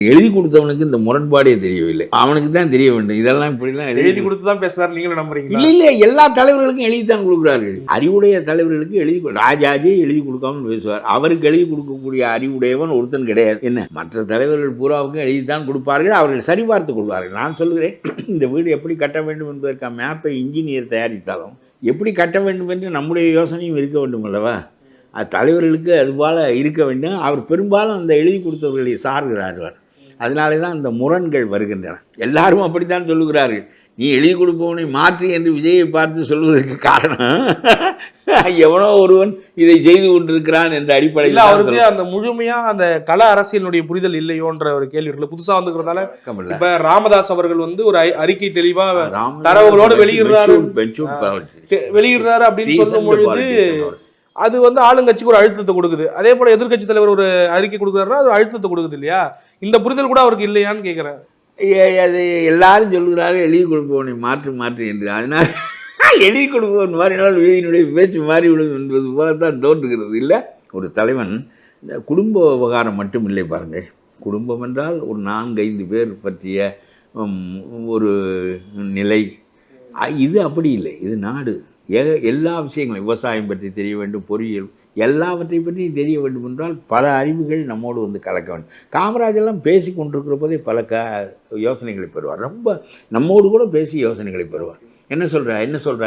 எழுதி கொடுத்தவனுக்கு இந்த முரண்பாடே தெரியவில்லை. அவனுக்கு தான் தெரிய வேண்டும். இதெல்லாம் இப்படிலாம் எழுதி கொடுத்து தான் பேசுறாரு நீங்களும் நம்புறீங்க? இல்லை இல்லை, எல்லா தலைவர்களுக்கும் எழுதித்தான் கொடுக்குறார்கள். அறிவுடைய தலைவர்களுக்கு எழுதி ராஜாஜி எழுதி கொடுக்காமல் பேசுவார். அவருக்கு எழுதி கொடுக்கக்கூடிய அறிவுடையவன் ஒருத்தன் கிடையாது. என்ன மற்ற தலைவர்கள் பூராவுக்கும் எழுதித்தான் கொடுப்பார்கள். அவர்கள் சரிபார்த்து கொள்வார்கள். நான் சொல்கிறேன், இந்த வீடு எப்படி கட்ட வேண்டும் என்பதற்கான மேப்பை இன்ஜினியர் தயாரித்தாலும் எப்படி கட்ட வேண்டும் என்று நம்முடைய யோசனையும் இருக்க வேண்டும் அல்லவா? அது தலைவர்களுக்கு அதுபோல் இருக்க வேண்டும். அவர் பெரும்பாலும் அந்த எழுதி கொடுத்தவர்களை சார்கிறார்கள். அதனாலே தான் இந்த முரண்கள் வருகின்றன. எல்லாரும் அப்படித்தான் சொல்லுகிறார்கள். நீ எழுதி கொடுப்பவனை மாற்றி என்று விஜயை பார்த்து சொல்வதற்கு காரணம் எவனோ ஒருவன் இதை செய்து கொண்டிருக்கிறான் என்ற அடிப்படையில் அவருக்கு அந்த முழுமையா அந்த கள அரசியலுடைய புரிதல் இல்லையோன்ற ஒரு கேள்வி இருக்குல்ல. புதுசா வந்துக்கிறதால இப்ப ராமதாஸ் அவர்கள் ஒரு அறிக்கை தெளிவா தரவுகளோடு வெளியிடுறாரு அப்படின்னு சொல்லும் பொழுது அது ஆளுங்கட்சிக்கு ஒரு அழுத்தத்தை கொடுக்குது. அதே போல எதிர்கட்சி தலைவர் ஒரு அறிக்கை கொடுக்குறாருன்னா அது அழுத்தத்தை கொடுக்குது இல்லையா? இந்த புரிதல் கூட அவருக்கு இல்லையான்னு கேட்குறேன். அது எல்லாரும் சொல்லுகிறாரு எழுதி கொடுப்பவனை மாற்று என்று. அதனால் எழுதி கொடுப்பவன் மாறினால் விஜயினுடைய பேச்சு மாறிவிடும் என்பது போலத்தான் தோன்றுகிறது. இல்லை, ஒரு தலைவன் இந்த குடும்ப விவகாரம் மட்டும் இல்லை பாருங்கள். குடும்பம் என்றால் ஒரு 4-5 பேர் பற்றிய ஒரு நிலை. இது அப்படி இல்லை. இது நாடு. எல்லா விஷயங்களும் விவசாயம் பற்றி தெரிய வேண்டும், பொறியியல் எல்லாவற்றை பற்றி தெரிய வேண்டும் என்றால் பல அறிவுகள் நம்மோடு கலக்க வேண்டும். காமராஜெல்லாம் பேசி கொண்டிருக்கிற போதே பல யோசனைகளை பெறுவார். ரொம்ப நம்மோடு கூட பேசி யோசனைகளை பெறுவார். என்ன சொல்கிறா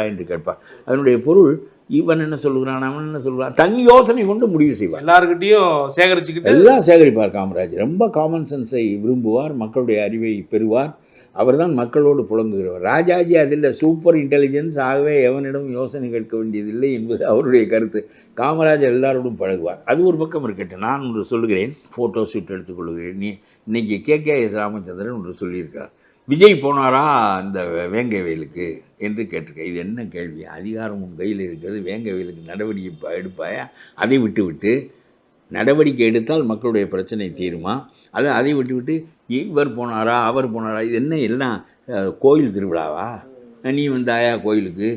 என்று கேட்பார். அதனுடைய பொருள் இவன் என்ன சொல்லுகிறான், அவன் என்ன சொல்கிறான், தன் யோசனை கொண்டு முடிவு செய்வார். எல்லாருக்கிட்டையும் சேகரிச்சுக்கிட்டு எல்லாம் சேகரிப்பார். காமராஜ் ரொம்ப காமன் சென்ஸை விரும்புவார். மக்களுடைய அறிவை பெறுவார். அவர் தான் மக்களோடு புலங்குகிறவர். ராஜாஜி அதில் சூப்பர் இன்டெலிஜென்ஸ். ஆகவே எவனிடம் யோசனை கேட்க வேண்டியதில்லை என்பது அவருடைய கருத்து. காமராஜர் எல்லாரோடும் பழகுவார். அது ஒரு பக்கம் இருக்கட்டும். நான் ஒன்று சொல்லுகிறேன், ஃபோட்டோ ஷூட் எடுத்துக்கொள்கிறேன். இன்னைக்கு KKS ராமச்சந்திரன் ஒன்று சொல்லியிருக்கார். விஜய் போனாரா இந்த வேங்கை வயலுக்கு என்று கேட்டிருக்கேன். இது என்ன கேள்வி? அதிகாரம் உன் கையில் இருக்கிறது. வேங்கை வயலுக்கு நடவடிக்கை எடுப்பாயா? அதை விட்டு நடவடிக்கை எடுத்தால் மக்களுடைய பிரச்சனை தீருமா? அதை விட்டு இவர் போனாரா அவர் போனாரா? இது என்ன எல்லாம் கோயில் திருவிழாவா? நீ வந்தாயா கோயிலுக்கு?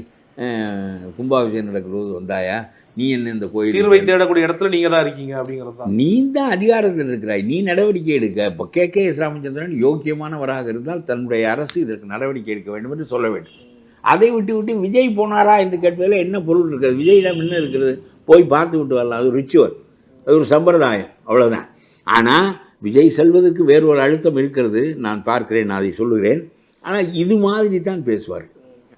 கும்பாபிஷேகம் நடக்கிறது வந்தாயா? நீ என்ன இந்த கோயில் தீர்வை தேடக்கூடிய இடத்துல நீங்கள் தான் இருக்கீங்க அப்படிங்கிறது. நீ தான் அதிகாரத்தில் இருக்கிறாய். நீ நடவடிக்கை எடுக்க. இப்போ KKS ராமச்சந்திரன் யோக்கியமானவராக இருந்தால் தன்னுடைய அரசு இதற்கு நடவடிக்கை எடுக்க வேண்டும் என்று சொல்ல வேண்டும். அதை விட்டு விஜய் போனாரா என்று கேட்பதில் என்ன பொருள் இருக்குது? விஜயிடம் என்ன இருக்கிறது? போய் பார்த்து விட்டு வரலாம். அது ரிச்சுவல், அது ஒரு சம்பிரதாயம், அவ்வளோதான். ஆனால் விஜய் செல்வதற்கு வேறு ஒரு அழுத்தம் இருக்கிறது. நான் பார்க்கிறேன், நான் அதை சொல்லுகிறேன். ஆனால் இது மாதிரி தான் பேசுவார்.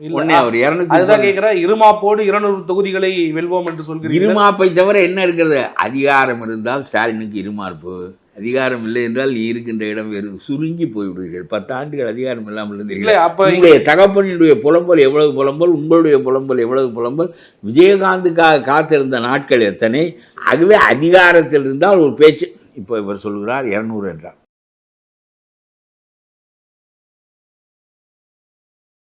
உடனே அவர் 200 இருமாப்போடு 200 தொகுதிகளை வெல்வோம் என்று சொல்கிறீர்கள். இருமாப்பை தவிர என்ன இருக்கிறது? அதிகாரம் இருந்தால் ஸ்டாலினுக்கு இருமார்ப்பு. அதிகாரம் இல்லை என்றால் நீ இருக்கின்ற இடம் வேறு சுருங்கி போய்விடுவீர்கள். 10 ஆண்டுகள் அதிகாரம் இல்லாமல் இருந்தீர்கள். உங்களுடைய தகப்பனுடைய புலம்பல் எவ்வளவு புலம்பல், உங்களுடைய புலம்பல் எவ்வளவு புலம்பல். விஜயகாந்துக்காக காத்திருந்த நாட்கள் எத்தனை. ஆகவே அதிகாரத்தில் இருந்தால் ஒரு பேச்சு. இப்போ இவர் சொல்கிறார் 200 என்றார்.